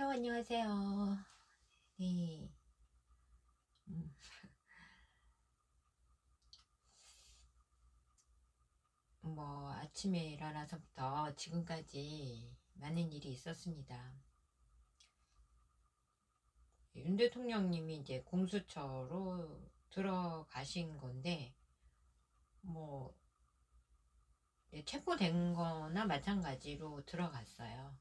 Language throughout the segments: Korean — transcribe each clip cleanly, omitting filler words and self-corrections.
헬로 안녕하세요. 네. 음, 아침에 일어나서부터 지금까지 많은 일이 있었습니다. 윤 대통령님이 이제 공수처로 들어가신 건데, 뭐, 체포된 거나 마찬가지로 들어갔어요.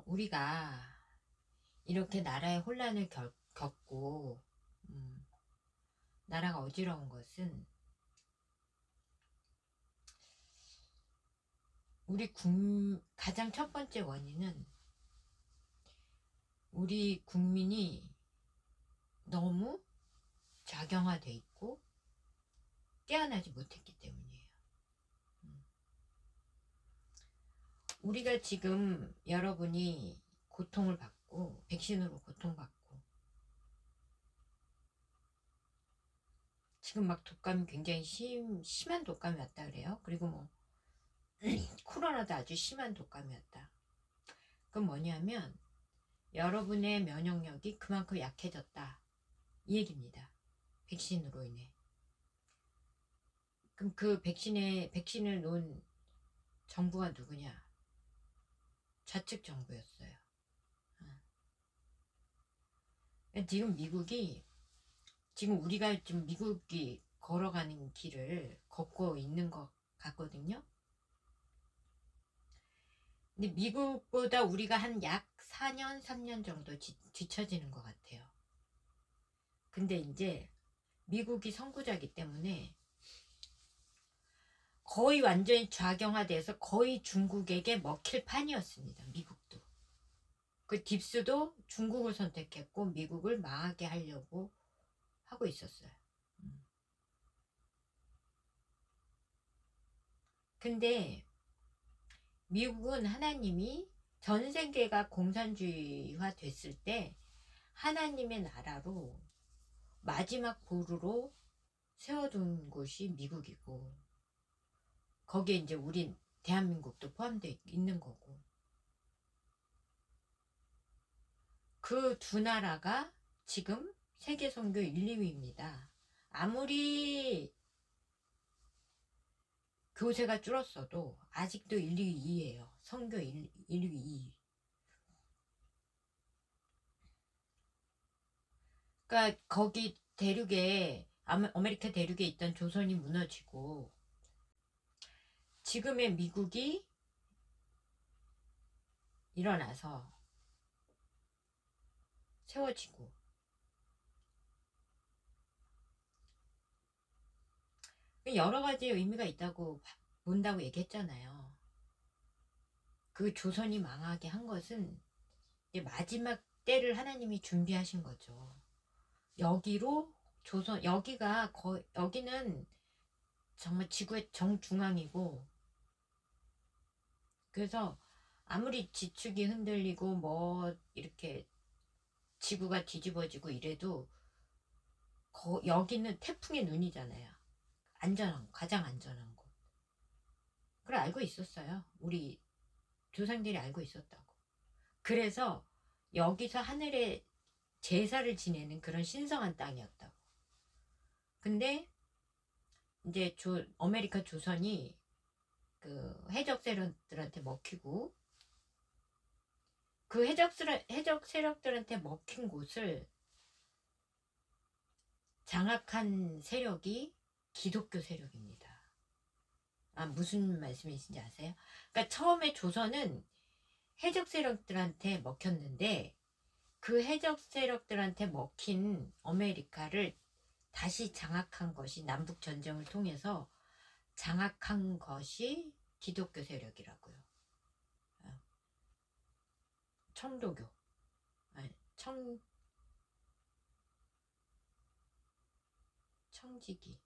우리가 이렇게 나라의 혼란을 겪고, 음, 나라가 어지러운 것은 가장 첫 번째 원인은 우리 국민이 너무 작용화돼 있고 깨어나지 못했기 때문이에요. 우리가 지금 여러분이 고통을 받고 백신으로 고통받고 지금 막 독감이 굉장히 심한 독감이 왔다 그래요. 그리고 코로나도 아주 심한 독감이 왔다. 그건 뭐냐면 여러분의 면역력이 그만큼 약해졌다 이 얘기입니다. 백신으로 인해. 그럼 그 백신을 놓은 정부가 누구냐? 좌측 정부였어요. 지금 우리가 지금 미국이 걸어가는 길을 걷고 있는 것 같거든요. 근데 미국보다 우리가 한 약 4년, 3년 정도 뒤처지는 것 같아요. 근데 이제 미국이 선구자이기 때문에 거의 완전히 좌경화돼서 거의 중국에게 먹힐 판이었습니다. 미국도. 그 딥스도 중국을 선택했고 미국을 망하게 하려고 하고 있었어요. 근데 미국은 하나님이 전 세계가 공산주의화 됐을 때 하나님의 나라로 마지막 보루로 세워둔 곳이 미국이고 거기에 이제 우린 대한민국도 포함되어 있는 거고 그 두 나라가 지금 세계 선교 1, 2위입니다. 아무리 교세가 줄었어도 아직도 1, 2위예요. 선교 1, 2위. 그러니까 거기 대륙에 아메리카 대륙에 있던 조선이 무너지고 지금의 미국이 일어나서 세워지고 여러 가지 의미가 있다고 본다고 얘기했잖아요. 그 조선이 망하게 한 것은 이제 마지막 때를 하나님이 준비하신 거죠. 여기로 여기는 정말 지구의 정중앙이고 그래서 아무리 지축이 흔들리고 이렇게 지구가 뒤집어지고 이래도 여기는 태풍의 눈이잖아요. 가장 안전한 곳. 그걸 알고 있었어요. 우리 조상들이 알고 있었다고. 그래서 여기서 하늘에 제사를 지내는 그런 신성한 땅이었다고. 근데 이제 아메리카 조선이 그 해적 세력들한테 먹히고 그 해적 세력들한테 먹힌 곳을 장악한 세력이 기독교 세력입니다. 무슨 말씀이신지 아세요? 그러니까 처음에 조선은 해적 세력들한테 먹혔는데 그 해적 세력들한테 먹힌 아메리카를 다시 장악한 것이 남북 전쟁을 통해서 장악한 것이 기독교 세력이라고요. 청도교. 아니, 청지기.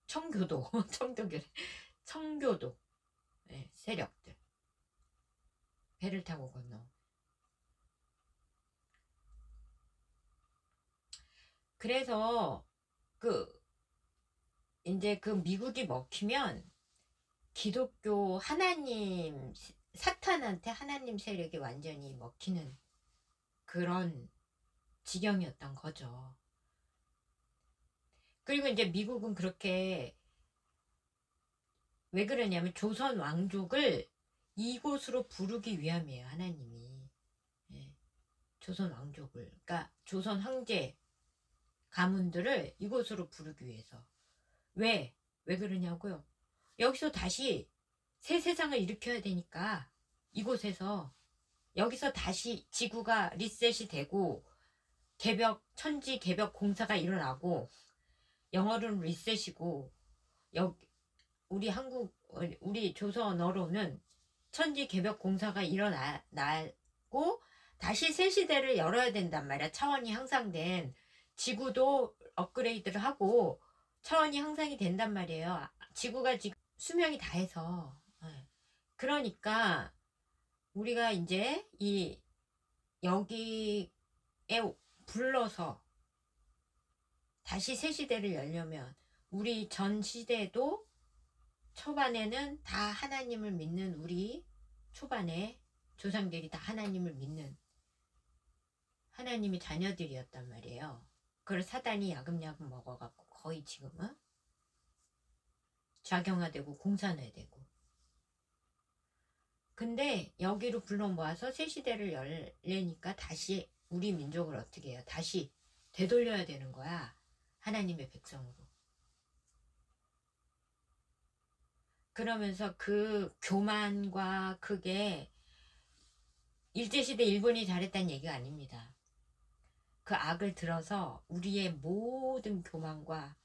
청교도. 청교도. 네, 세력들. 배를 타고 건너. 그래서 이제 그 미국이 먹히면 기독교 하나님 사탄한테 하나님 세력이 완전히 먹히는 그런 지경이었던 거죠. 그리고 이제 미국은 그렇게 왜 그러냐면 조선 왕족을 이곳으로 부르기 위함이에요. 하나님이. 예, 조선 왕족을, 그러니까 조선 황제 가문들을 이곳으로 부르기 위해서. 왜 그러냐고요? 여기서 다시 새 세상을 일으켜야 되니까 이곳에서, 여기서 다시 지구가 리셋이 되고 천지 개벽 공사가 일어나고, 영어로는 리셋이고, 우리 조선어로는 천지 개벽 공사가 일어나고 다시 새 시대를 열어야 된단 말이야. 차원이 향상된, 지구도 업그레이드를 하고 차원이 향상이 된단 말이에요. 지구가 지금 수명이 다해서. 그러니까 우리가 이제 여기에 불러서 다시 새 시대를 열려면, 우리 전 시대도 초반에는 다 하나님을 믿는, 우리 초반에 조상들이 다 하나님을 믿는 하나님의 자녀들이었단 말이에요. 그걸 사단이 야금야금 먹어갖고 거의 지금은 작용화되고 공산화되고. 근데 여기로 불러 모아서 새 시대를 열려니까 다시 우리 민족을 어떻게 해요? 다시 되돌려야 되는 거야. 하나님의 백성으로. 그러면서 그 교만과 그게 일제시대 일본이 잘했다는 얘기가 아닙니다. 그 악을 들어서 우리의 모든 교만과,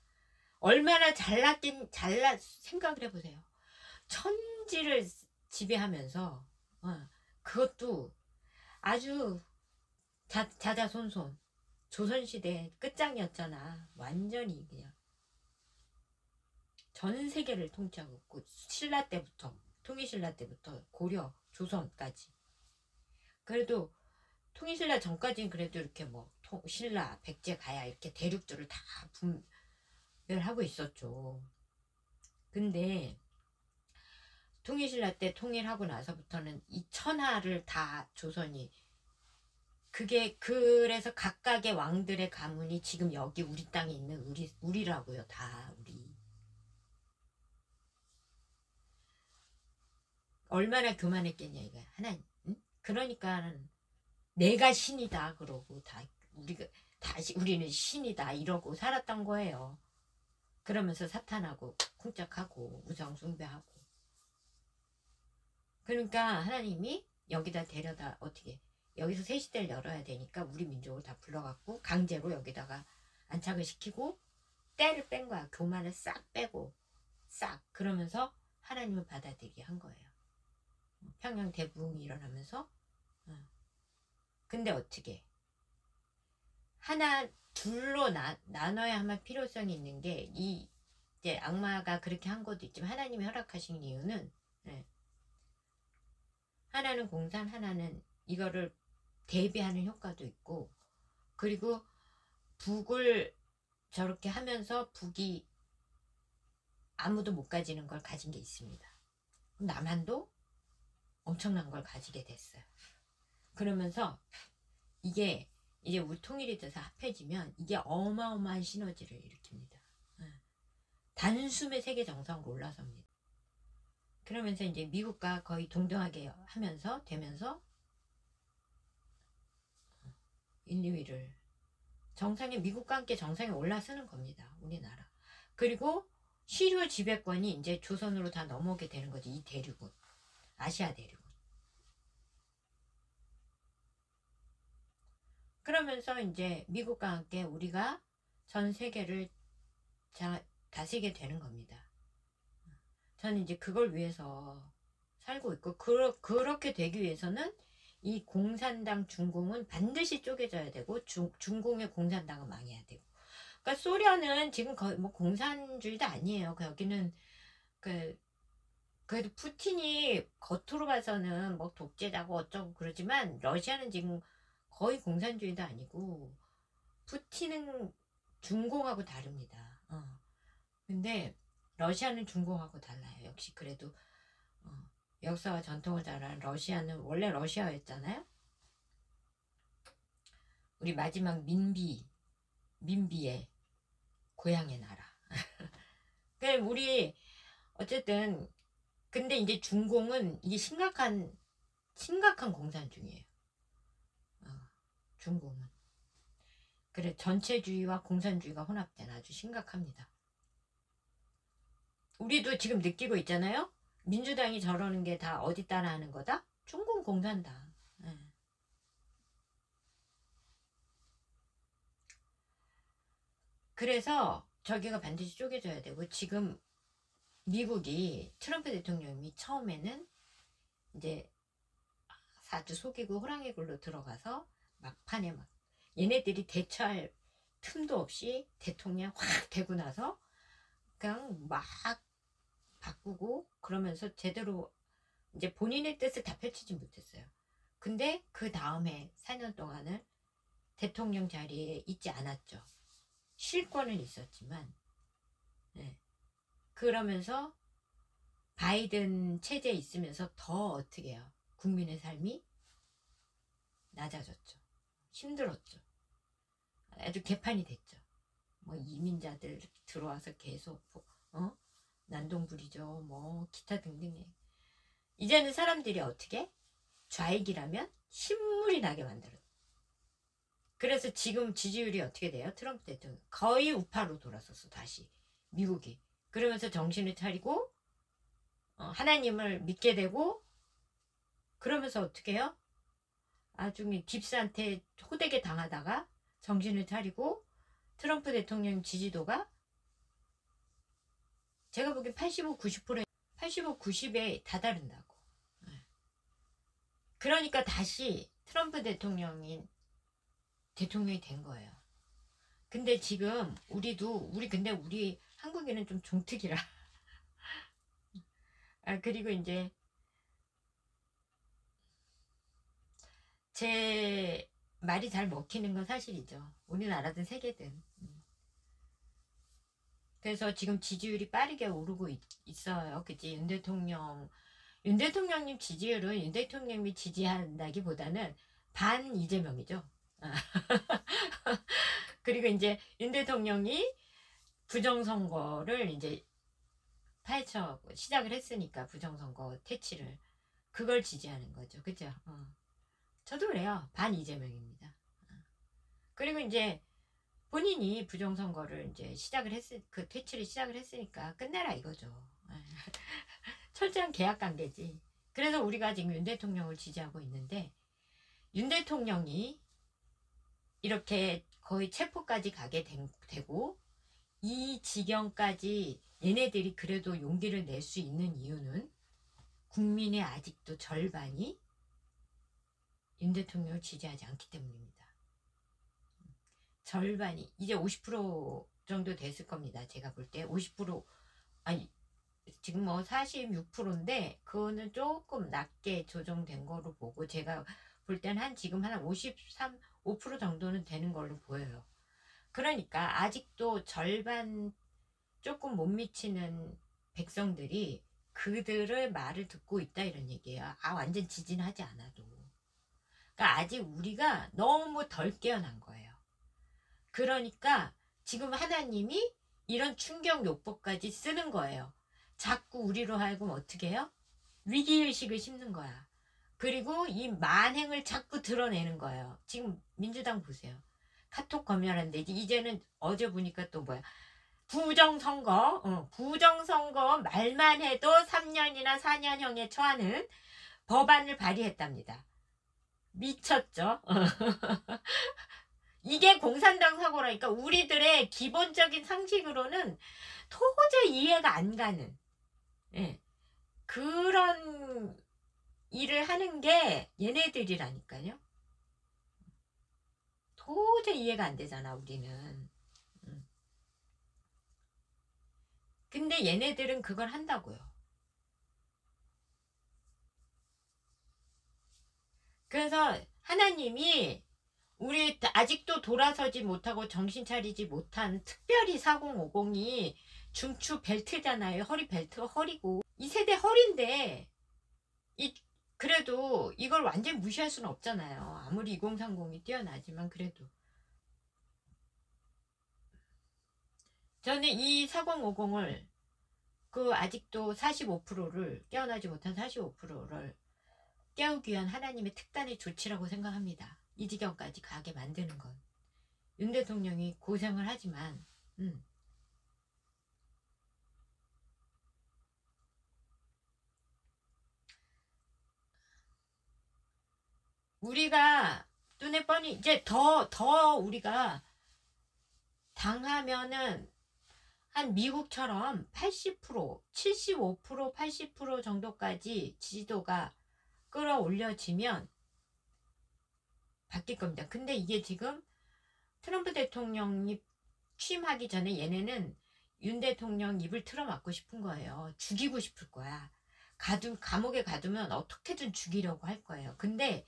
얼마나 생각을 해보세요. 천지를 지배하면서 그것도 아주 자자손손 조선시대 끝장이었잖아. 완전히 그냥 전 세계를 통치하고 있고, 신라 때부터, 통일신라 때부터 고려 조선까지. 그래도 통일신라 전까지는 그래도 이렇게 뭐 신라, 백제, 가야 이렇게 대륙들을 다 분별하고 있었죠. 근데 통일신라 때 통일하고 나서부터는 이 천하를 다 조선이, 그래서 각각의 왕들의 가문이 지금 여기 우리 땅에 있는 우리라고요. 다 우리. 얼마나 교만했겠냐 이거 하나님. 응? 그러니까는 내가 신이다 그러고 우리는 신이다 이러고 살았던 거예요. 그러면서 사탄하고 쿵짝하고 우상숭배하고. 그러니까 하나님이 여기다 데려다, 어떻게 여기서 새 시대를 열어야 되니까 우리 민족을 다 불러갖고 강제로 여기다가 안착을 시키고 때를 뺀 거야. 교만을 싹 빼고 싹. 그러면서 하나님을 받아들이게 한 거예요. 평양 대부흥이 일어나면서. 근데 어떻게 하나 둘로 나눠야 할 필요성이 있는 게, 이제 악마가 그렇게 한 것도 있지만 하나님이 허락하신 이유는, 하나는 공산, 하나는 이거를 대비하는 효과도 있고, 그리고 북을 저렇게 하면서 북이 아무도 못 가지는 걸 가진 게 있습니다. 남한도 엄청난 걸 가지게 됐어요. 그러면서 이게 이제 우리 통일이 돼서 합해지면 이게 어마어마한 시너지를 일으킵니다. 단숨에 세계 정상으로 올라섭니다. 그러면서 이제 미국과 거의 동등하게 되면서 1, 2위를 정상에, 미국과 함께 정상에 올라서는 겁니다. 우리나라. 그리고 시류 지배권이 이제 조선으로 다 넘어오게 되는 거지. 이 대륙은, 아시아 대륙은. 그러면서 이제 미국과 함께 우리가 전 세계를 다스리게 되는 겁니다. 저는 이제 그걸 위해서 살고 있고, 그렇게 되기 위해서는 이 공산당 중공은 반드시 쪼개져야 되고, 중공의 공산당은 망해야 되고. 그러니까 소련은 지금 거의 뭐 공산주의도 아니에요. 여기는 그래도 푸틴이 겉으로 봐서는 뭐 독재자고 어쩌고 그러지만, 러시아는 지금 거의 공산주의도 아니고, 푸틴은 중공하고 다릅니다. 근데 러시아는 중공하고 달라요. 역시 그래도 역사와 전통을 잘 아는 러시아는 원래 러시아였잖아요. 우리 마지막 민비의 고향의 나라. 우리 어쨌든 근데 이제 중공은 이게 심각한 공산 중이에요. 중공은. 그래 전체주의와 공산주의가 혼합된 아주 심각합니다. 우리도 지금 느끼고 있잖아요. 민주당이 저러는 게 다 어디 따라하는 거다? 중공 공산당. 그래서 저기가 반드시 쪼개져야 되고 지금 미국이 트럼프 대통령이 처음에는 이제 아주 속이고 호랑이 굴로 들어가서 막판에 막 얘네들이 대처할 틈도 없이 대통령 확 되고 나서 그냥 막 바꾸고 그러면서 제대로 이제 본인의 뜻을 다 펼치지 못했어요. 근데 그 다음에 4년 동안은 대통령 자리에 있지 않았죠. 실권은 있었지만 그러면서 바이든 체제에 있으면서 더 어떻게 해요? 국민의 삶이 낮아졌죠. 힘들었죠. 아주 개판이 됐죠. 뭐 이민자들 들어와서 계속 난동 부리죠. 뭐 기타 등등해. 이제는 사람들이 어떻게 좌익이라면 신물이 나게 만들었죠. 그래서 지금 지지율이 어떻게 돼요? 트럼프 대통령 거의 우파로 돌아섰어. 다시 미국이. 그러면서 정신을 차리고 하나님을 믿게 되고 그러면서 어떻게 해요? 나중에 깁스한테 호되게 당하다가 정신을 차리고 트럼프 대통령 지지도가 제가 보기엔 85, 90%, 85, 90에 다다른다고. 그러니까 다시 트럼프 대통령이 된 거예요. 근데 지금 근데 우리 한국인은 좀 종특이라. 그리고 이제 제 말이 잘 먹히는 건 사실이죠. 우리나라든 세계든. 그래서 지금 지지율이 빠르게 오르고 있어요. 그치? 윤 대통령님 지지율은 윤 대통령이 지지한다기보다는 반 이재명이죠. 그리고 이제 윤 대통령이 부정선거를 이제 시작을 했으니까 부정선거 퇴치를 그걸 지지하는 거죠. 그죠? 저도 그래요. 반 이재명입니다. 그리고 이제 본인이 부정선거를 이제 퇴치를 시작을 했으니까 끝내라 이거죠. 철저한 계약관계지. 그래서 우리가 지금 윤 대통령을 지지하고 있는데 윤 대통령이 이렇게 거의 체포까지 가게 되고 이 지경까지 얘네들이 그래도 용기를 낼 수 있는 이유는 국민의 아직도 절반이 윤 대통령을 지지하지 않기 때문입니다. 절반이 이제 50% 정도 됐을 겁니다. 제가 볼 때 50% 아니 지금 뭐 46%인데 그거는 조금 낮게 조정된 거로 보고 제가 볼 때는 지금 한 53, 5% 정도는 되는 걸로 보여요. 그러니까 아직도 절반 조금 못 미치는 백성들이 그들의 말을 듣고 있다 이런 얘기예요. 완전 지진하지 않아도. 그러니까 아직 우리가 너무 덜 깨어난 거예요. 그러니까 지금 하나님이 이런 충격요법까지 쓰는 거예요. 자꾸 우리로 하여금 어떻게 해요? 위기의식을 심는 거야. 그리고 이 만행을 자꾸 드러내는 거예요. 지금 민주당 보세요. 카톡 검열한데 이제는 어제 보니까 또 뭐야. 부정선거 말만 해도 3년이나 4년형에 처하는 법안을 발의했답니다. 미쳤죠? 이게 공산당 사고라니까 우리들의 기본적인 상식으로는 도저히 이해가 안 가는 그런 일을 하는 게 얘네들이라니까요. 도저히 이해가 안 되잖아 우리는. 근데 얘네들은 그걸 한다고요. 그래서 하나님이 우리 아직도 돌아서지 못하고 정신 차리지 못한 특별히 4050이 중추 벨트잖아요. 허리 벨트가 허리고 이 세대 허리인데 그래도 이걸 완전히 무시할 수는 없잖아요. 아무리 2030이 뛰어나지만 그래도 저는 이 4050을 아직도 45%를 깨어나지 못한 45%를 깨우기 위한 하나님의 특단의 조치라고 생각합니다. 이 지경까지 가게 만드는 건 윤 대통령이 고생을 하지만 우리가 눈에 뻔히 이제 더 우리가 당하면은 한 미국처럼 80%, 75%, 80% 정도까지 지지도가 끌어올려지면 바뀔 겁니다. 근데 이게 지금 트럼프 대통령이 취임하기 전에 얘네는 윤 대통령 입을 틀어막고 싶은 거예요. 죽이고 싶을 거야. 감옥에 가두면 어떻게든 죽이려고 할 거예요. 근데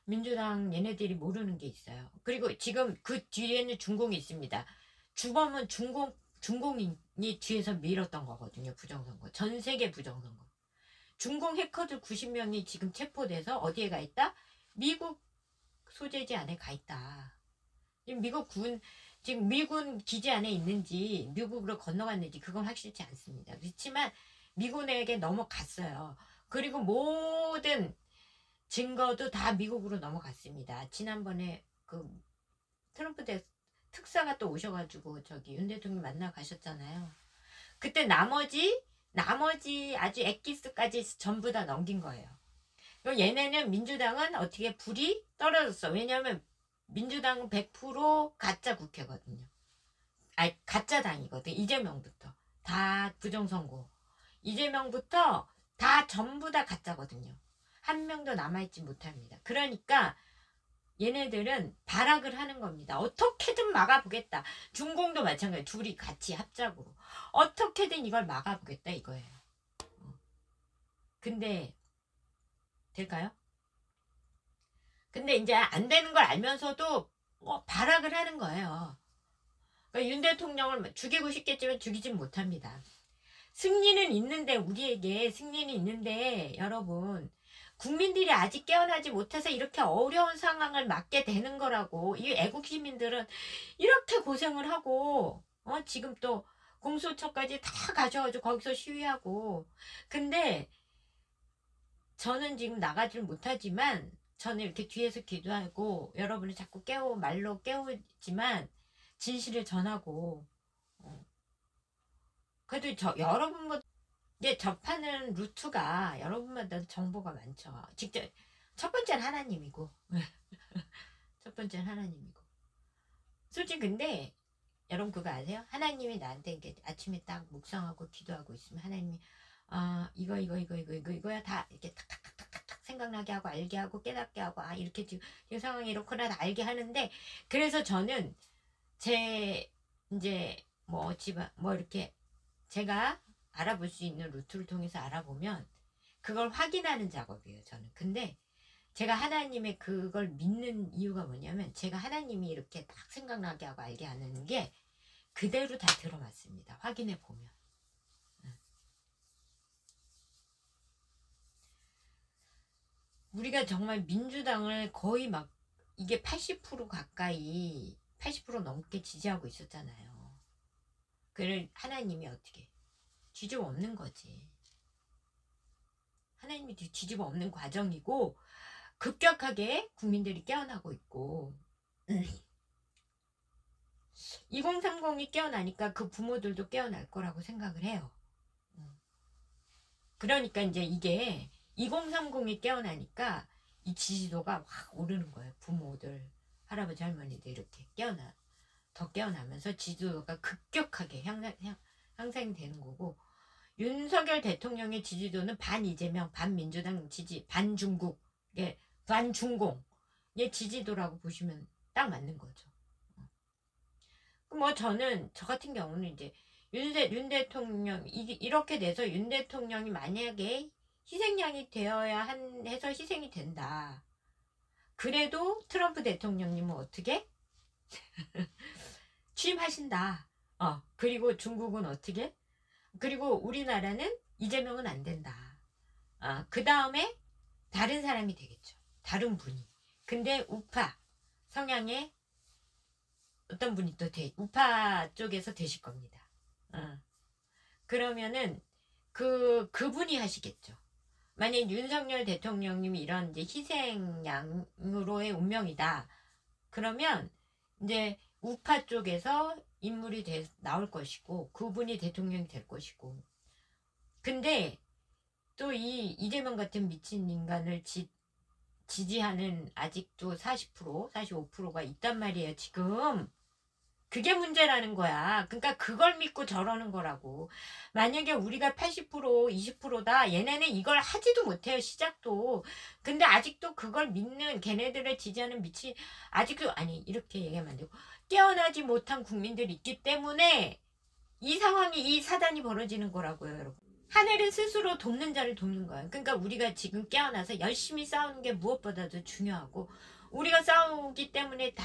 민주당 얘네들이 모르는 게 있어요. 그리고 지금 그 뒤에는 중공이 있습니다. 주범은 중공인이 뒤에서 밀었던 거거든요. 부정선거. 전 세계 부정선거. 중공 해커들 90명이 지금 체포돼서 어디에 가 있다? 미국 소재지 안에 가 있다. 지금 미군 기지 안에 있는지 미국으로 건너갔는지 그건 확실치 않습니다. 그렇지만 미군에게 넘어갔어요. 그리고 모든 증거도 다 미국으로 넘어갔습니다. 지난번에 트럼프 특사가 또 오셔가지고 윤 대통령 만나 가셨잖아요. 그때 나머지 아주 엑기스까지 전부 다 넘긴 거예요. 얘네는 민주당은 어떻게 불이 떨어졌어. 왜냐하면 민주당은 100% 가짜 국회거든요. 아니 가짜 당이거든. 이재명부터 다 부정선거. 이재명부터 다 전부 다 가짜거든요. 한 명도 남아있지 못합니다. 그러니까 얘네들은 발악을 하는 겁니다. 어떻게든 막아보겠다. 중공도 마찬가지. 둘이 같이 합작으로 어떻게든 이걸 막아보겠다 이거예요. 근데 될까요? 근데 이제 안 되는 걸 알면서도 발악을 하는 거예요. 그러니까 윤 대통령을 죽이고 싶겠지만 죽이진 못합니다. 승리는 있는데 우리에게 승리는 있는데 여러분 국민들이 아직 깨어나지 못해서 이렇게 어려운 상황을 맞게 되는 거라고. 이 애국 시민들은 이렇게 고생을 하고 지금 또 공수처까지 다 가져가지고 거기서 시위하고. 근데 저는 지금 나가지를 못하지만 저는 이렇게 뒤에서 기도하고 여러분을 자꾸 말로 깨우지만 진실을 전하고 그래도 여러분보다 이제 접하는 루트가 여러분마다 정보가 많죠. 직접 첫 번째는 하나님이고 첫 번째는 하나님이고 솔직히 근데 여러분 그거 아세요? 하나님이 나한테 이렇게 아침에 딱 묵상하고 기도하고 있으면 하나님이 이거야 다 이렇게 탁탁탁탁탁 생각나게 하고 알게 하고 깨닫게 하고 이렇게 지금 이 상황이 이렇구나 다 알게 하는데 그래서 저는 제 이제 이렇게 제가 알아볼 수 있는 루트를 통해서 알아보면 그걸 확인하는 작업이에요. 저는 근데 제가 하나님의 그걸 믿는 이유가 뭐냐면 제가 하나님이 이렇게 딱 생각나게 하고 알게 하는 게 그대로 다 들어맞습니다. 확인해 보면. 우리가 정말 민주당을 거의 막 이게 80% 가까이 80% 넘게 지지하고 있었잖아요. 그를 하나님이 어떻게 뒤집어 엎는 거지. 하나님이 뒤집어 엎는 과정이고 급격하게 국민들이 깨어나고 있고 2030이 깨어나니까 그 부모들도 깨어날 거라고 생각을 해요. 그러니까 이제 이게 2030이 깨어나니까 이 지지도가 확 오르는 거예요. 부모들, 할아버지, 할머니들 이렇게 더 깨어나면서 지지도가 급격하게 향상이 되는 거고 윤석열 대통령의 지지도는 반 이재명, 반 민주당 지지, 반 중국, 반 중공의 지지도라고 보시면 딱 맞는 거죠. 저 같은 경우는 이제 윤 대통령 이렇게 돼서 윤 대통령이 만약에 희생양이 되어야 해서 희생이 된다. 그래도 트럼프 대통령님은 어떻게 취임하신다. 그리고 중국은 어떻게? 그리고 우리나라는 이재명은 안 된다. 그 다음에 다른 사람이 되겠죠. 다른 분이. 근데 우파 성향의 어떤 분이 또 우파 쪽에서 되실 겁니다. 그러면은 그분이 하시겠죠. 만약 윤석열 대통령님이 이런 이제 희생양으로의 운명이다. 그러면 이제 우파 쪽에서 인물이 나올 것이고 그분이 대통령이 될 것이고. 근데 또 이재명 같은 미친 인간을 지지하는 아직도 40%, 45%가 있단 말이에요, 지금. 그게 문제라는 거야. 그러니까 그걸 믿고 저러는 거라고. 만약에 우리가 80%, 20%다. 얘네는 이걸 하지도 못해요. 시작도. 근데 아직도 그걸 믿는 걔네들을 지지하는 아직도 아니 이렇게 얘기하면 안 되고 깨어나지 못한 국민들이 있기 때문에 이 상황이 이 사단이 벌어지는 거라고요, 여러분. 하늘은 스스로 돕는 자를 돕는 거예요. 그러니까 우리가 지금 깨어나서 열심히 싸우는 게 무엇보다도 중요하고 우리가 싸우기 때문에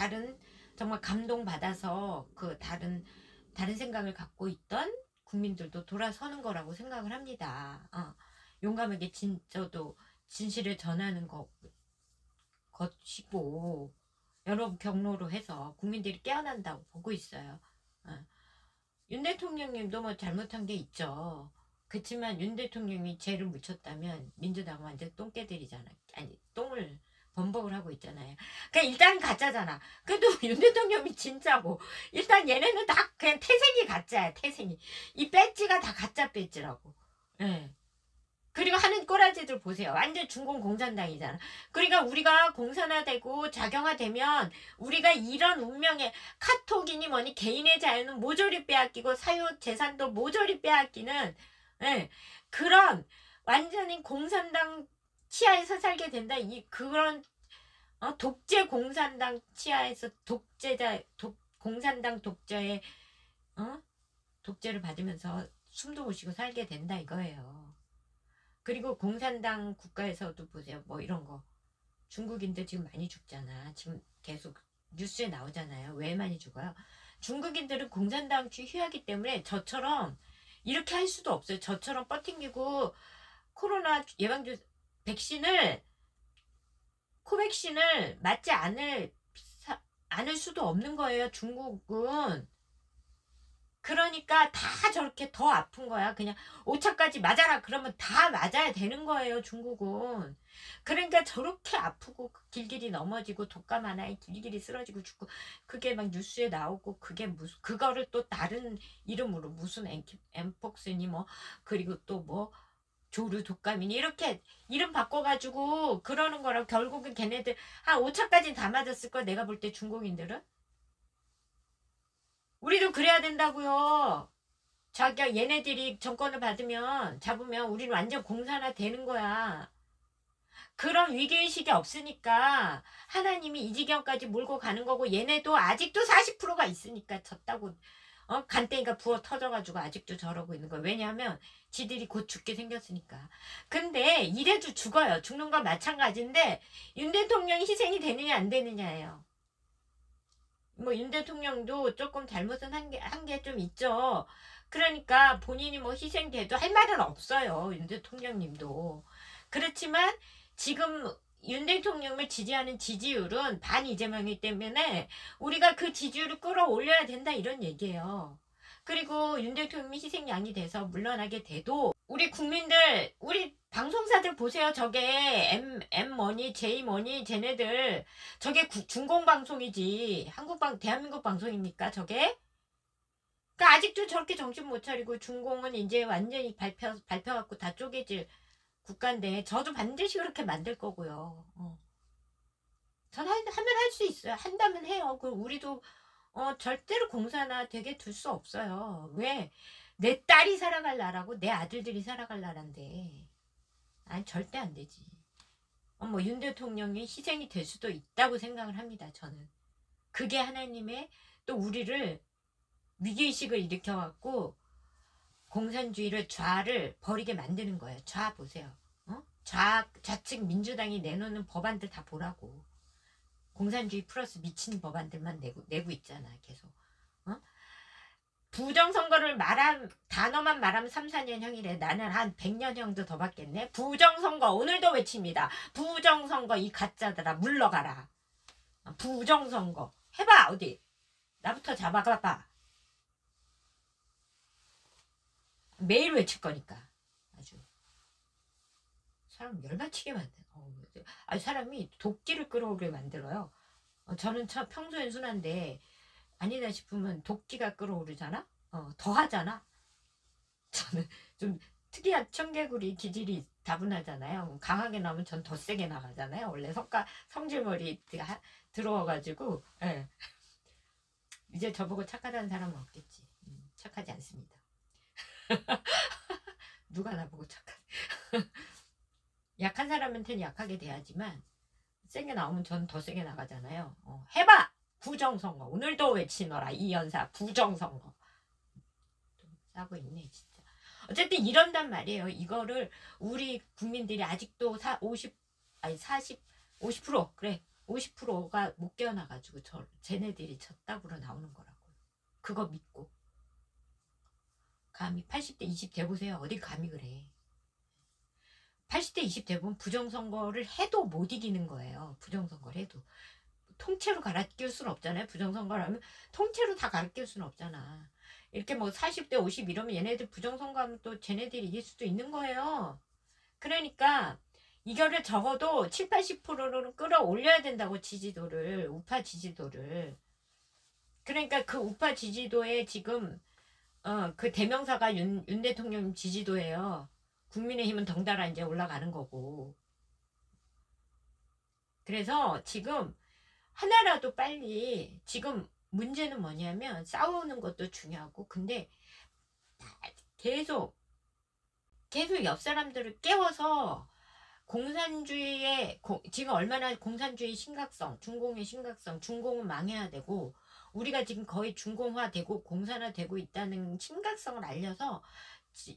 정말 감동받아서 다른 생각을 갖고 있던 국민들도 돌아서는 거라고 생각을 합니다. 용감하게 저도 진실을 전하는 것이고 여러 경로로 해서 국민들이 깨어난다고 보고 있어요. 윤 대통령님도 뭐 잘못한 게 있죠. 그렇지만 윤 대통령이 죄를 묻혔다면 민주당은 완전 똥개들이잖아. 아니 똥을 범벅을 하고 있잖아요. 그러니까 일단 가짜잖아. 그래도 윤 대통령이 진짜고 일단 얘네는 다 그냥 태생이 가짜야. 태생이. 이 배지가 다 가짜 배지라고. 예. 그리고 하는 꼬라지들 보세요. 완전 중공 공산당이잖아. 그러니까 우리가 공산화되고 작용화되면 우리가 이런 운명의 카톡이니 뭐니 개인의 자유는 모조리 빼앗기고 사유 재산도 모조리 빼앗기는 그런 완전히 공산당 치하에서 살게 된다. 그런 독재 공산당 치하에서 공산당 독재의 독재를 받으면서 숨도 못 쉬고 살게 된다 이거예요. 그리고 공산당 국가에서도 보세요. 뭐 이런 거 중국인들 지금 많이 죽잖아. 지금 계속 뉴스에 나오잖아요. 왜 많이 죽어요? 중국인들은 공산당 휘하기 때문에 저처럼 이렇게 할 수도 없어요. 저처럼 버팅기고 코로나 예방주 코백신을 맞지 않을 수도 없는 거예요. 중국은. 그러니까 다 저렇게 더 아픈 거야. 그냥 5차까지 맞아라 그러면 다 맞아야 되는 거예요. 중국은. 그러니까 저렇게 아프고 길길이 넘어지고 독감 하나에 길길이 쓰러지고 죽고 그게 막 뉴스에 나오고 그게 무슨 그거를 또 다른 이름으로 무슨 엠폭스니 뭐 그리고 또 뭐 조류 독감이니 이렇게 이름 바꿔가지고 그러는 거라 결국은 걔네들 한 5차까지는 다 맞았을 거야. 내가 볼 때 중국인들은. 우리도 그래야 된다고요. 자기가 얘네들이 정권을 잡으면 우리는 완전 공산화 되는 거야. 그런 위기의식이 없으니까 하나님이 이 지경까지 몰고 가는 거고 얘네도 아직도 40%가 있으니까 졌다고 간땡이가 부어 터져가지고 아직도 저러고 있는 거야. 왜냐하면 지들이 곧 죽게 생겼으니까. 근데 이래도 죽어요. 죽는 건 마찬가지인데 윤 대통령이 희생이 되느냐 안 되느냐예요. 뭐 윤 대통령도 조금 잘못은 한 게 좀 있죠. 그러니까 본인이 뭐 희생돼도 할 말은 없어요. 윤 대통령님도. 그렇지만 지금 윤 대통령을 지지하는 지지율은 반 이재명이기 때문에 우리가 그 지지율을 끌어올려야 된다 이런 얘기예요. 그리고 윤 대통령이 희생양이 돼서 물러나게 돼도 우리 국민들 우리 방송사들 보세요. 저게 M머니 J머니 쟤네들 저게 중공방송이지 대한민국 방송입니까 저게? 그러니까 아직도 저렇게 정신 못 차리고 중공은 이제 완전히 밟혀갖고 다 쪼개질 국가인데 저도 반드시 그렇게 만들 거고요. 전 하면 할 수 있어요. 한다면 해요. 그 우리도 절대로 공산화 되게 둘 수 없어요. 왜? 내 딸이 살아갈 나라고 내 아들들이 살아갈 나라인데 아니 절대 안 되지. 뭐 윤 대통령이 희생이 될 수도 있다고 생각을 합니다. 저는. 그게 하나님의 또 우리를 위기의식을 일으켜갖고 공산주의를 좌를 버리게 만드는 거예요. 좌 보세요. 좌측 민주당이 내놓는 법안들 다 보라고. 공산주의 플러스 미친 법안들만 내고 있잖아. 계속. 부정선거를 단어만 말하면 3, 4년형이래. 나는 한 100년형도 더 받겠네. 부정선거 오늘도 외칩니다. 부정선거 이 가짜들아 물러가라. 부정선거 해봐. 어디 나부터 잡아가봐. 매일 외칠 거니까. 아주 사람 열받치게 만드는. 사람이 도끼를 끌어오게 만들어요. 저는 평소엔 순한데 아니다 싶으면 도끼가 끌어오르잖아. 더 하잖아. 저는 좀 특이한 청개구리 기질이 다분하잖아요. 강하게 나오면 전 더 세게 나가잖아요. 원래 성질머리 들어와가지고. 예. 이제 저보고 착하다는 사람은 없겠지. 착하지 않습니다. 누가 나보고 착하지. 약한 사람한테는 약하게 돼야지만 세게 나오면 전 더 세게 나가잖아요. 해봐! 부정선거 오늘도 외치너라. 이연사 부정선거. 싸고 있네 진짜. 어쨌든 이런단 말이에요. 이거를 우리 국민들이 아직도 50% 그래 50%가 못 깨어나가지고 쟤네들이 졌다구로 나오는 거라고요. 그거 믿고 감히 80대 20대 보세요. 어디 감히 그래. 80대 20대 보면 부정선거를 해도 못 이기는 거예요. 부정선거를 해도 통째로 갈아낄 수는 없잖아요. 부정선거라면 통째로 다 갈아낄 수는 없잖아. 이렇게 뭐 40대 50 이러면 얘네들 부정선거하면 또 쟤네들이 이길 수도 있는 거예요. 그러니까 이거를 적어도 7, 80%는 끌어올려야 된다고. 지지도를, 우파 지지도를. 그러니까 그 우파 지지도에 지금 그 대명사가 윤 대통령 지지도예요. 국민의힘은 덩달아 이제 올라가는 거고. 그래서 지금 하나라도 빨리, 지금 문제는 뭐냐면 싸우는 것도 중요하고, 근데 계속 옆 사람들을 깨워서 공산주의의 지금 얼마나 공산주의 심각성, 중공의 심각성, 중공은 망해야 되고 우리가 지금 거의 중공화되고 공산화되고 있다는 심각성을 알려서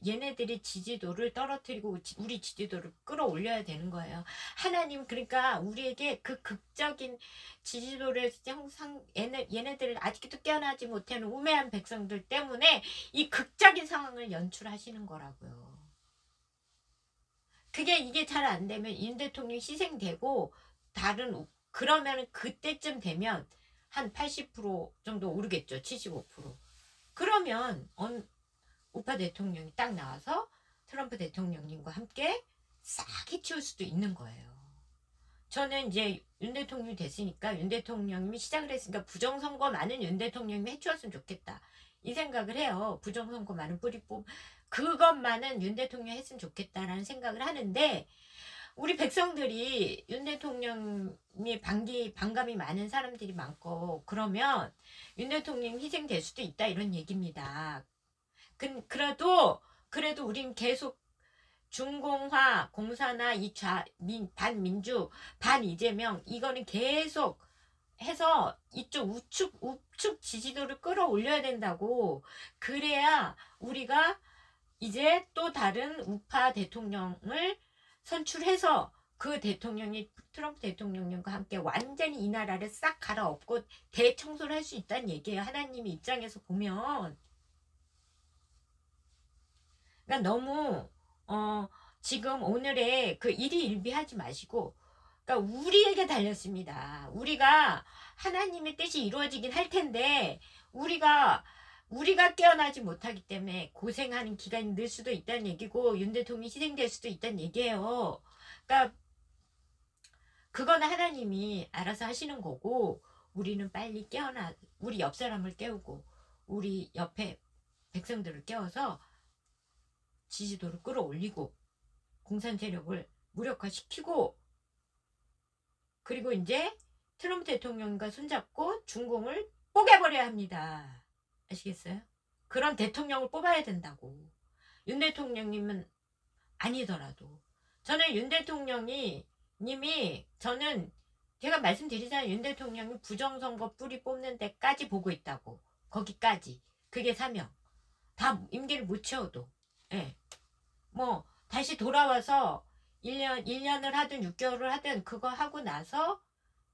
얘네들이 지지도를 떨어뜨리고 우리 지지도를 끌어올려야 되는 거예요. 하나님 그러니까 우리에게 그 극적인 지지도를 항상 얘네들을 아직도 깨어나지 못하는 우매한 백성들 때문에 이 극적인 상황을 연출하시는 거라고요. 이게 잘 안 되면 윤 대통령 희생되고 그러면 그때쯤 되면 한 80% 정도 오르겠죠. 75%. 그러면 우파 대통령이 딱 나와서 트럼프 대통령님과 함께 싹 해치울 수도 있는 거예요. 저는 이제 윤 대통령이 됐으니까 윤 대통령님이 시작을 했으니까 부정선거 많은 윤 대통령님이 해치웠으면 좋겠다. 이 생각을 해요. 부정선거 많은 뿌리 그것만은 윤 대통령이 했으면 좋겠다라는 생각을 하는데 우리 백성들이 윤 대통령이 반감이 많은 사람들이 많고 그러면 윤 대통령이 희생될 수도 있다 이런 얘기입니다. 그래도 우린 계속 중공화, 공산화, 반민주, 반이재명 이거는 계속 해서 이쪽 우측 지지도를 끌어올려야 된다고. 그래야 우리가 이제 또 다른 우파 대통령을 선출해서 그 대통령이 트럼프 대통령님과 함께 완전히 이 나라를 싹 갈아엎고 대청소를 할 수 있다는 얘기예요. 하나님의 입장에서 보면. 그러니까 너무 지금 오늘의 그 일희일비하지 마시고, 그러니까 우리에게 달렸습니다. 우리가 하나님의 뜻이 이루어지긴 할 텐데 우리가 깨어나지 못하기 때문에 고생하는 기간이 늘 수도 있다는 얘기고 윤 대통령이 희생될 수도 있다는 얘기예요. 그러니까 그거는 하나님이 알아서 하시는 거고 우리는 빨리 우리 옆 사람을 깨우고 우리 옆에 백성들을 깨워서 지지도를 끌어올리고 공산 세력을 무력화시키고 그리고 이제 트럼프 대통령과 손잡고 중공을 뽀개버려야 합니다. 아시겠어요? 그런 대통령을 뽑아야 된다고. 윤 대통령님은 아니더라도 저는 윤 대통령님이 저는 제가 말씀드리잖아요. 윤 대통령이 부정선거 뿌리 뽑는 데까지 보고 있다고. 거기까지. 그게 사명. 다 임기를 못 채워도. 예. 뭐 다시 돌아와서 1년을 하든 6개월을 하든 그거 하고 나서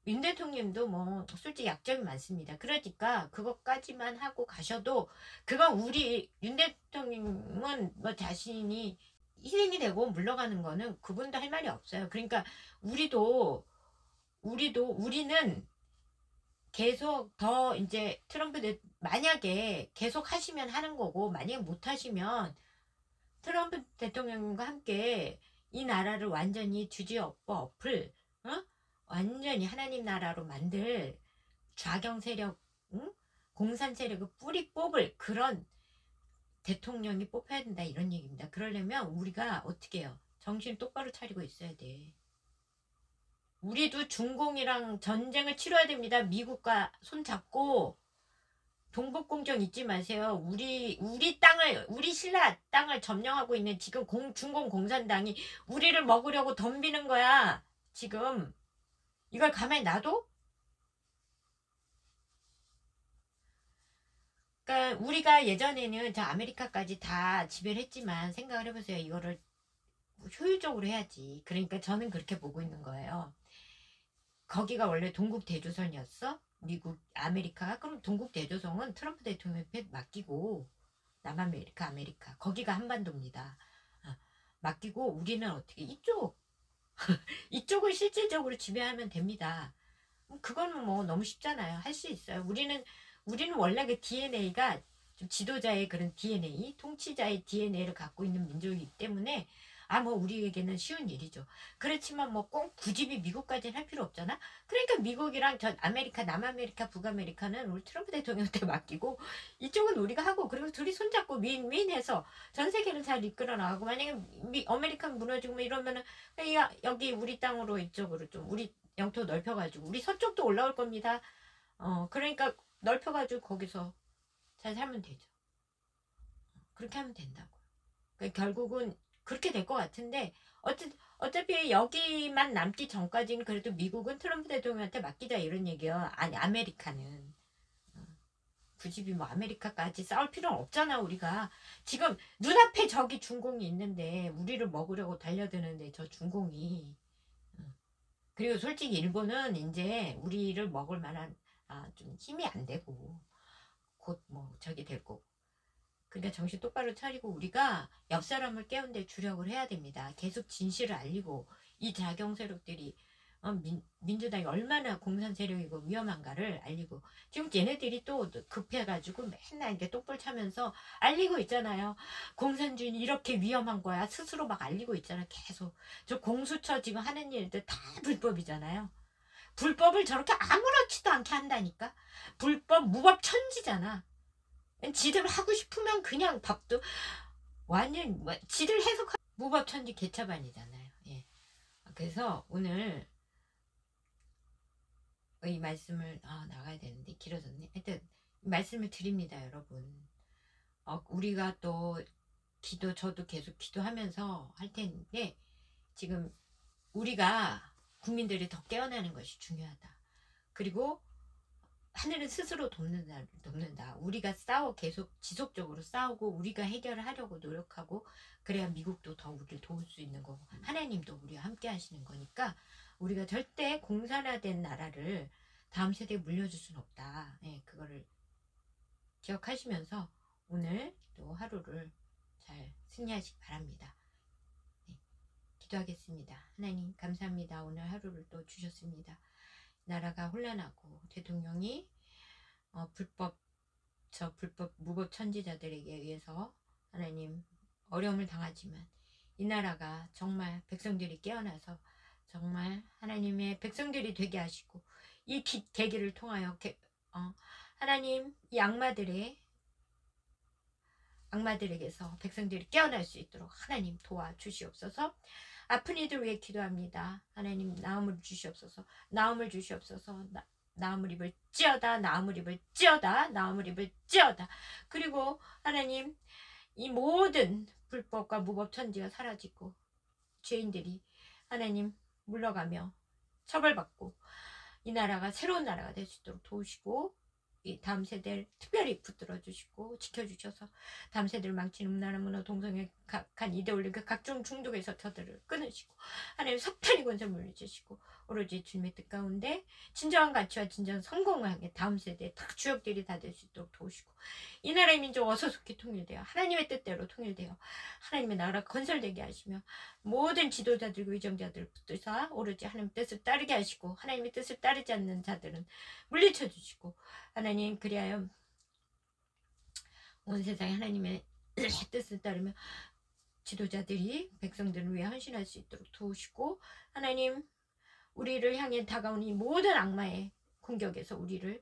윤 대통령도 뭐 솔직히 약점이 많습니다. 그러니까 그것까지만 하고 가셔도 그건 우리 윤 대통령은 뭐 자신이 희생이 되고 물러가는 거는 그분도 할 말이 없어요. 그러니까 우리는 계속 더 이제 만약에 계속 하시면 하는 거고, 만약에 못 하시면 트럼프 대통령과 함께 이 나라를 완전히 엎을, 어? 완전히 하나님 나라로 만들 좌경 세력, 응? 공산 세력을 뿌리 뽑을 그런 대통령이 뽑혀야 된다, 이런 얘기입니다. 그러려면 우리가 어떻게 해요? 정신 똑바로 차리고 있어야 돼. 우리도 중공이랑 전쟁을 치러야 됩니다. 미국과 손잡고. 동북공정 잊지 마세요. 우리 신라 땅을 점령하고 있는 지금 중공 공산당이 우리를 먹으려고 덤비는 거야. 지금 이걸 가만히 놔둬? 그러니까 우리가 예전에는 저 아메리카까지 다 지배를 했지만, 생각을 해보세요. 이거를 효율적으로 해야지. 그러니까 저는 그렇게 보고 있는 거예요. 거기가 원래 동국 대조선이었어? 미국, 아메리카가? 그럼 동국 대조선은 트럼프 대통령한테 맡기고, 남아메리카, 아메리카, 거기가 한반도입니다. 아, 맡기고 우리는 어떻게 이쪽을 실질적으로 지배하면 됩니다. 그거는 뭐 너무 쉽잖아요. 할 수 있어요. 우리는 원래 그 DNA가 좀 지도자의 그런 DNA, 통치자의 DNA를 갖고 있는 민족이기 때문에 뭐 우리에게는 쉬운 일이죠. 그렇지만 뭐 꼭 굳이 미국까지는 할 필요 없잖아. 그러니까 미국이랑 전 아메리카, 남아메리카, 북아메리카는 우리 트럼프 대통령한테 맡기고, 이쪽은 우리가 하고, 그리고 둘이 손잡고 윈윈해서 전 세계를 잘 이끌어 나가고, 만약에 아메리카 무너지고 뭐 이러면은 여기 우리 땅으로 이쪽으로 좀 우리 영토 넓혀가지고 우리 서쪽도 올라올 겁니다. 그러니까 넓혀가지고 거기서 잘 살면 되죠. 그렇게 하면 된다고. 그러니까 결국은 그렇게 될 것 같은데, 어차피 여기만 남기 전까지는 그래도 미국은 트럼프 대통령한테 맡기자, 이런 얘기야. 아니, 아메리카는. 굳이 뭐 아메리카까지 싸울 필요는 없잖아. 우리가 지금 눈앞에 저기 중공이 있는데 우리를 먹으려고 달려드는데, 저 중공이. 그리고 솔직히 일본은 이제 우리를 먹을 만한 좀 힘이 안 되고 곧 뭐 저기 될 거고. 그러니까 정신 똑바로 차리고 우리가 옆 사람을 깨운 데 주력을 해야 됩니다. 계속 진실을 알리고, 이 자경 세력들이 민주당이 얼마나 공산 세력이고 위험한가를 알리고, 지금 얘네들이 또 급해가지고 맨날 이렇게 똑불 차면서 알리고 있잖아요. 공산주의는 이렇게 위험한 거야. 스스로 막 알리고 있잖아. 계속 저 공수처 지금 하는 일들 다 불법이잖아요. 불법을 저렇게 아무렇지도 않게 한다니까. 불법 무법 천지잖아. 지들 하고 싶으면 그냥 밥도 완전 지들 해석 무법천지 개차반이잖아요. 예. 그래서 오늘 이 말씀을 나가야 되는데 길어졌네. 하여튼 말씀을 드립니다, 여러분. 우리가 또 저도 계속 기도하면서 할 텐데, 지금 우리가 국민들이 더 깨어나는 것이 중요하다. 그리고 하늘은 스스로 돕는다. 우리가 계속 지속적으로 싸우고 우리가 해결을 하려고 노력하고, 그래야 미국도 더 우리를 도울 수 있는 거고, 하나님도 우리와 함께 하시는 거니까, 우리가 절대 공산화된 나라를 다음 세대에 물려줄 수는 없다. 예, 그거를 기억하시면서 오늘 또 하루를 잘 승리하시기 바랍니다. 네, 기도하겠습니다. 하나님 감사합니다. 오늘 하루를 또 주셨습니다. 나라가 혼란하고 대통령이 불법 무법 천지자들에게 의해서 하나님 어려움을 당하지만, 이 나라가 정말 백성들이 깨어나서 정말 하나님의 백성들이 되게 하시고, 이 계기를 통하여 하나님 이 악마들에게서 백성들이 깨어날 수 있도록 하나님 도와주시옵소서. 아픈 이들 위해 기도합니다. 하나님 나음을 주시옵소서. 나음을 주시옵소서. 나음을 입을지어다. 나음을 입을지어다. 나음을 입을지어다. 그리고 하나님 이 모든 불법과 무법 천지가 사라지고, 죄인들이 하나님 물러가며 처벌받고, 이 나라가 새로운 나라가 될 수 있도록 도우시고, 이 다음 세대를 특별히 붙들어 주시고 지켜주셔서, 다음 세대를 망치는 음란한 문화, 동성애, 각한 이데올리, 각종 중독에서 저들을 끊으시고, 하나님 사탄의 권세 물리주시고, 오로지 주님의 뜻 가운데 진정한 가치와 진정한 성공을 하게 다음 세대에 다 주역들이 다 될 수 있도록 도우시고 이 나라의 민족 어서속히 통일되어 하나님의 뜻대로 통일되어 하나님의 나라가 건설되게 하시며 모든 지도자들과 위정자들을 붙들사 오로지 하나님의 뜻을 따르게 하시고 하나님의 뜻을 따르지 않는 자들은 물리쳐 주시고 하나님 그리하여 온 세상에 하나님의 뜻을 따르며 지도자들이 백성들을 위해 헌신할 수 있도록 도우시고 하나님 우리를 향해 다가오는 이 모든 악마의 공격에서 우리를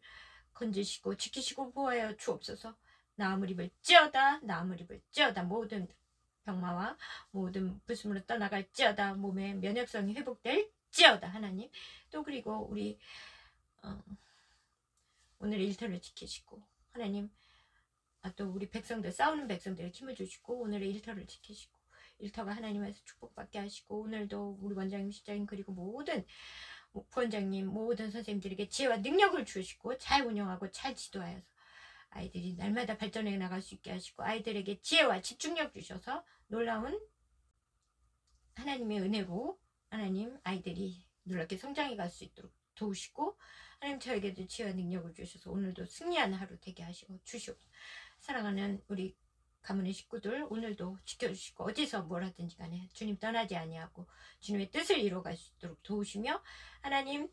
건지시고 지키시고 보호하여 주옵소서. 나음을 입을지어다 나음을 입을지어다 모든 병마와 모든 불순물을 떠나갈지어다 몸의 면역성이 회복될지어다 하나님 또 그리고 우리 오늘 일터를 지키시고 하나님 또 우리 백성들 싸우는 백성들에 힘을 주시고 오늘의 일터를 지키시고 일터가 하나님에서 축복받게 하시고 오늘도 우리 원장님 시장님 그리고 모든 부원장님 모든 선생님들에게 지혜와 능력을 주시고 잘 운영하고 잘 지도하여서 아이들이 날마다 발전해 나갈 수 있게 하시고 아이들에게 지혜와 집중력 주셔서 놀라운 하나님의 은혜로 하나님 아이들이 놀랍게 성장해 갈 수 있도록 도우시고 하나님 저에게도 지혜와 능력을 주셔서 오늘도 승리하는 하루 되게 하시고 주시옵소서. 사랑하는 우리 가문의 식구들 오늘도 지켜주시고 어디서 뭘 하든지 간에 주님 떠나지 아니하고 주님의 뜻을 이루어갈 수 있도록 도우시며 하나님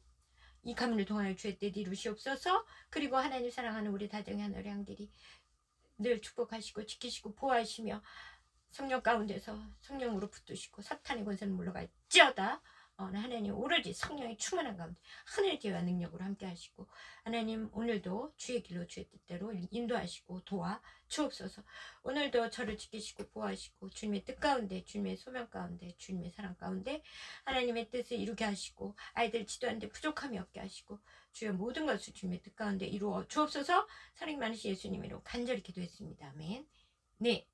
이 가문을 통하여 주의 뜻 이루시옵소서. 그리고 하나님 사랑하는 우리 다정의 하늘의 양들이 늘 축복하시고 지키시고 보호하시며 성령 가운데서 성령으로 붙드시고 사탄의 권세는 물러갈지어다. 하나님 오로지 성령의 충만한 가운데 하늘의 지혜와 능력으로 함께 하시고 하나님 오늘도 주의 길로 주의 뜻대로 인도하시고 도와 주옵소서. 오늘도 저를 지키시고 보호하시고 주님의 뜻 가운데 주님의 소명 가운데 주님의 사랑 가운데 하나님의 뜻을 이루게 하시고 아이들 지도하는데 부족함이 없게 하시고 주의 모든 것을 주님의 뜻 가운데 이루어 주옵소서. 사랑이 많으신 예수님으로 간절히 기도했습니다. 아멘. 네.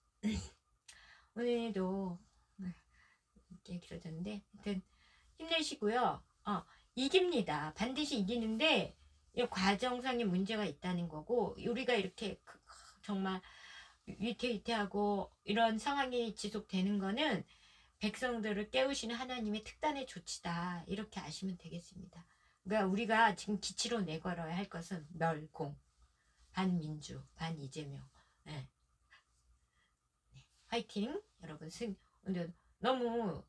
오늘도 이렇게 길어졌는데 하여튼 힘내시고요. 이깁니다. 반드시 이기는데 과정상의 문제가 있다는 거고 우리가 이렇게 정말 위태위태하고 이런 상황이 지속되는 거는 백성들을 깨우시는 하나님의 특단의 조치다 이렇게 아시면 되겠습니다. 그러니까 우리가 지금 기치로 내걸어야 할 것은 멸공, 반민주, 반이재명. 네. 화이팅 여러분. 오늘 너무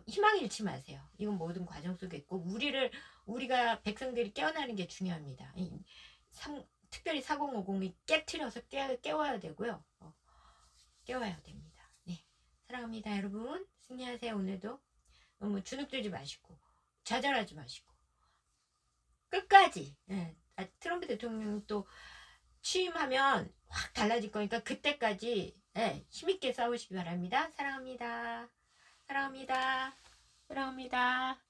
희망 잃지 마세요. 이건 모든 과정 속에 있고 우리가 백성들이 깨어나는 게 중요합니다. 특별히 4050이 깨트려서 깨워야 되고요. 깨워야 됩니다. 네, 사랑합니다 여러분. 승리하세요. 오늘도 너무 주눅들지 마시고 좌절하지 마시고 끝까지. 네, 트럼프 대통령 또 취임하면 확 달라질 거니까 그때까지 힘있게 싸우시기 바랍니다. 사랑합니다. 사랑합니다. 사랑합니다.